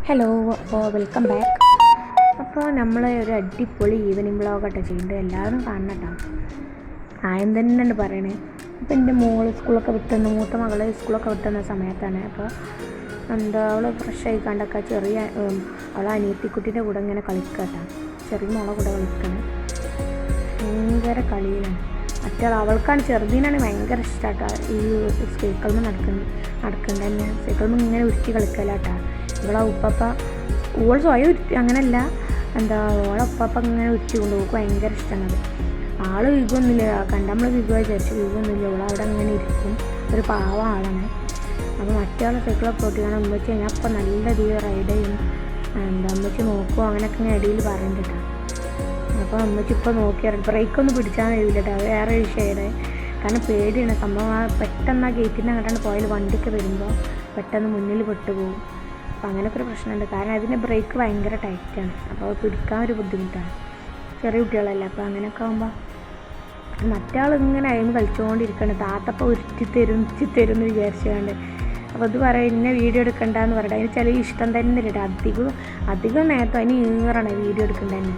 Hello, അപ്പോൾ welcome back. അപ്പോൾ നമ്മൾ ഒരു അടിപൊളി ഈവനിങ് വ്ളോഗാട്ടോ ചെയ്യുന്നുണ്ട്. എല്ലാവരും കാണണം കേട്ടോ. ആയം തന്നെയാണ് പറയണേ. അപ്പോൾ എൻ്റെ മോള് സ്കൂളൊക്കെ വിട്ടുന്ന മൂത്ത മകൾ സ്കൂളൊക്കെ വിട്ടുന്ന സമയത്താണ്. അപ്പോൾ അവൾ ഫ്രഷ് ആയി കണ്ടൊക്കെ അവളെ അനിയത്തിക്കുട്ടീൻ്റെ കൂടെ ഇങ്ങനെ കളിക്കുക കേട്ടോ. ചെറിയ മോളെ കൂടെ കളിക്കണം. ഭയങ്കര കളിയിലാണ്. അവൾക്കാണ് ചെറുതിനാണ് ഭയങ്കര ഇഷ്ടമാട്ടോ ഈ സൈക്കിളിൽ നടക്കുന്നത് തന്നെ. സൈക്കിളിൽ ഇങ്ങനെ ഉരുട്ടി കളിക്കല കേട്ടോ. ഇവളെ ഉപ്പപ്പ സ്വയം ഉരുട്ടി അങ്ങനെയല്ല, ഓളെ ഉപ്പപ്പ ഇങ്ങനെ ഉരുട്ടി കൊണ്ടുപോകും. ഭയങ്കര ഇഷ്ടമാണത്. ആള് വിഗൊന്നുമില്ല, നമ്മൾ വിഗോ വിചാരിച്ചു. വിഗൊന്നുമില്ല, ഇവളവിടെ അങ്ങനെ ഇരിക്കും. ഒരു പാവ ആളാണ്. അപ്പോൾ മറ്റേ സൈക്കിളൊക്കെ ഓട്ടിക്കണം അമ്മച്ചി. ഞാൻ അപ്പോൾ നല്ല രീതിയിൽ റൈഡ് ചെയ്യും. അമ്മച്ചി നോക്കുമോ അങ്ങനെയൊക്കെ ഞാൻ ഇടയിൽ പറയുന്നുണ്ട് കേട്ടോ. അപ്പോൾ അമ്മച്ചി ഇപ്പോൾ നോക്കിയാൽ ബ്രേക്കൊന്നും പിടിച്ചാൽ കഴിയില്ല കേട്ടോ. അത് വേറെ വിഷയമാണ്. കാരണം പേടിയാണ് സംഭവം. പെട്ടെന്ന് ആ ഗേറ്റിൻ്റെ അങ്ങോട്ടാണ് പോയാൽ വണ്ടിയൊക്കെ വരുമ്പോൾ പെട്ടെന്ന് മുന്നിൽ പെട്ടുപോകും. അപ്പോൾ അങ്ങനെയൊക്കെ ഒരു പ്രശ്നമുണ്ട്. കാരണം അതിൻ്റെ ബ്രേക്ക് ഭയങ്കര ടൈറ്റാണ്. അപ്പോൾ പിടിക്കാൻ ഒരു ബുദ്ധിമുട്ടാണ്. ചെറിയ കുട്ടികളല്ല. അപ്പോൾ അങ്ങനെയൊക്കെ ആകുമ്പോൾ മറ്റാൾ ഇങ്ങനെ അയിമ കളിച്ചുകൊണ്ടിരിക്കുകയാണ്. താത്തപ്പോൾ ഉരുത്തി തരും എന്ന് വിചാരിച്ചുകൊണ്ട്. അപ്പോൾ അത് പറയാം ഇന്നെ വീഡിയോ എടുക്കണ്ടെന്ന് പറയട്ടെ. അതിന് ചില ഇഷ്ടം തന്നെ ഇല്ല. അധികം നേരത്തെ അതിന് ഈറാണ് വീഡിയോ എടുക്കേണ്ടത് തന്നെ.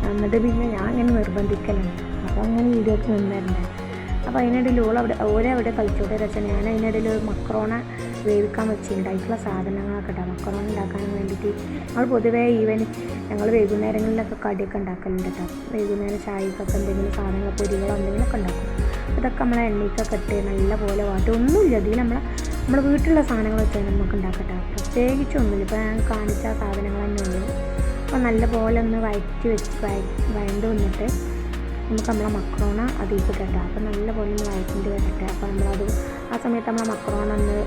എന്നിട്ട് പിന്നെ ഞാൻ അങ്ങനെ നിർബന്ധിക്കലാണ്. അപ്പോൾ അങ്ങനെ വീഡിയോക്ക് നിന്നിരുന്നത്. അപ്പോൾ അതിനിടയിൽ ഓരവിടെ കളിച്ചോട്ടെ രസം. ഞാൻ അതിനിടയിൽ ഒരു മക്രോണ വേവിക്കാൻ വെച്ചിട്ടുണ്ടായിട്ടുള്ള സാധനങ്ങളൊക്കെ ഉണ്ടാകും. മക്രോണ ഉണ്ടാക്കാൻ വേണ്ടിയിട്ട് ഞങ്ങൾ പൊതുവേ ഞങ്ങൾ വൈകുന്നേരങ്ങളിലൊക്കെ കടിയൊക്കെ ഉണ്ടാക്കലുണ്ട് കേട്ടോ. വൈകുന്നേരം ചായക്കൊക്കെ എന്തെങ്കിലും സാധനങ്ങൾ പൊരികളോ എന്തെങ്കിലുമൊക്കെ ഉണ്ടാക്കും. അതൊക്കെ നമ്മളെ എണ്ണയ്ക്കൊക്കെ ഇട്ട് നല്ല പോലെ വാട്ടി. ഒന്നുമില്ല അതിൽ നമ്മുടെ വീട്ടിലുള്ള സാധനങ്ങൾ വെച്ചാൽ നമുക്ക് ഉണ്ടാക്കട്ടെ. പ്രത്യേകിച്ചൊന്നുമില്ല. ഇപ്പോൾ ഞാൻ കാണിച്ച സാധനങ്ങൾ തന്നെ ഉള്ളൂ. അപ്പോൾ നല്ല പോലെ ഒന്ന് വഴണ്ട് വന്നിട്ട് നമുക്ക് നമ്മളെ മക്രോണ അതിലേക്ക് ഇട്ടിട്ട് അപ്പോൾ നല്ല പോലെ ഒന്ന് വഴറ്റിൻ്റെ വരട്ടെ. അപ്പോൾ ആ സമയത്ത് നമ്മളെ മക്രോണ ഒന്ന്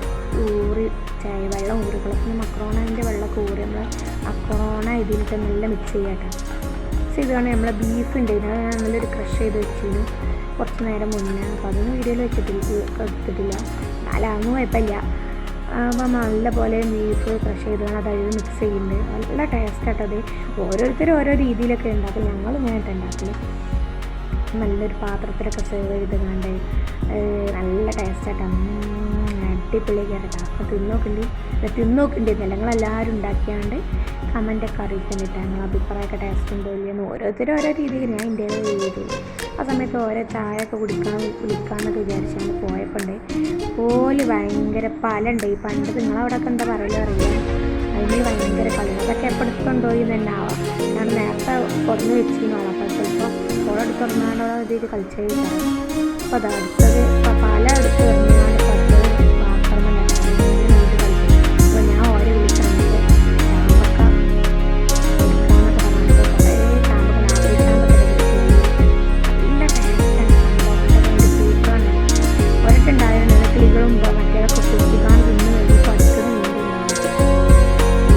വെള്ളം ഊറിക്കളപ്പം മക്രോണേൻ്റെ വെള്ളമൊക്കെ ഊറി നമ്മൾ മക്രോണ ഇതിലിട്ട് നല്ല മിക്സ് ചെയ്യട്ടെ. മിക്സ് ചെയ്താണ് നമ്മളെ ബീഫ് ഉണ്ടായിരുന്നു. അത് ഞാൻ നല്ലൊരു ക്രഷ് ചെയ്ത് വെച്ചിരുന്നു കുറച്ച് നേരം മുന്നേ. അപ്പോൾ അതൊന്നും വീഡിയോയിൽ എടുത്തിട്ടില്ല. എന്നാലും കുഴപ്പമില്ല. അപ്പോൾ നല്ല പോലെ ബീഫ് ക്രഷ് ചെയ്താണ് അത് അതിൽ മിക്സ് ചെയ്യുന്നുണ്ട്. നല്ല ടേസ്റ്റായിട്ടത്. ഓരോരുത്തരും ഓരോ രീതിയിലൊക്കെ ഉണ്ടാക്കും. ഞങ്ങൾ ഇങ്ങനെയായിട്ട് ഉണ്ടാക്കില്ല. നല്ലൊരു പാത്രത്തിലൊക്കെ സെർവ് ചെയ്ത് കണ്ട് നല്ല ടേസ്റ്റായിട്ടാണ്. അടിപൊളി കേട്ടോ. അപ്പോൾ തിന്നോക്കുന്നുണ്ട്. ഞങ്ങളെല്ലാവരും ഉണ്ടാക്കിയാണ്ട് കമൻറ്റൊക്കെ അറിയിക്കുന്നുണ്ട്. ഞങ്ങൾ അഭിപ്രായമൊക്കെ ടേസ്റ്റ് ഉണ്ടോ ഇല്ലയെന്ന്. ഓരോരുത്തരും ഓരോ രീതിയിൽ ഞാൻ ഇന്ത്യയിൽ ചെയ്തു. ആ സമയത്ത് ഓരോ ചായയൊക്കെ കുടിക്കാമെന്നൊക്കെ വിചാരിച്ചാണ് പോയപ്പോണ്ട് പോലെ ഭയങ്കര പലുണ്ട്. ഈ പണ്ട് നിങ്ങളവിടെയൊക്കെ എന്താ പറയലോ അറിയില്ല. അതിന് ഭയങ്കര കളി. അതൊക്കെ എപ്പോഴെടുത്തുണ്ടോ എന്ന് തന്നെ ആവാം. ഞാൻ നേരത്തെ തുറന്ന് വെച്ചിരുന്നോളാം. അപ്പോൾ ചിലപ്പോൾ ഓളെടുത്ത് തുറന്നാണ്ടോ ഇതിൽ കളിച്ചു കഴിഞ്ഞാൽ അപ്പോൾ അത് അടുത്തത് പല അടുത്ത് തുറന്നാണ്ട് അപ്പോൾ ഞാൻ ഓരോ വിളിക്കാണ്ട് ചാമ്പക്ക എടുക്കാന്നൊക്കെ പറഞ്ഞിട്ട് കുറേ ചാമ്പക്ക നല്ല ടേസ്റ്റാണ്. പൂക്കളാണ് ഒരൊക്കെണ്ടായിരുന്നു. കിളികളും മറ്റേതൊക്കെ കുട്ടിക്കാണ് തിന്ന് കഴിഞ്ഞ് പഠിച്ചത്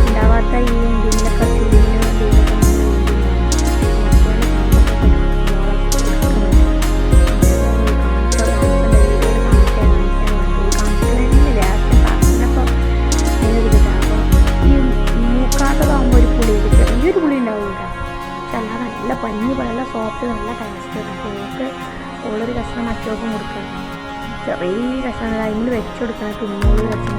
ഉണ്ടാവാത്ത ഈ എന്തെങ്കിലൊക്കെ നല്ല പഞ്ഞ് നല്ല സോഫ്റ്റ് നല്ല ടേസ്റ്റ്. അപ്പോൾ ഓളൊരു കഷ്ണം മറ്റോക്കും കൊടുക്കുക. ചെറിയ കഷ്ണം അതിൽ വെച്ച് കൊടുക്കണം. തിന്നോളൂ കഷ്ണം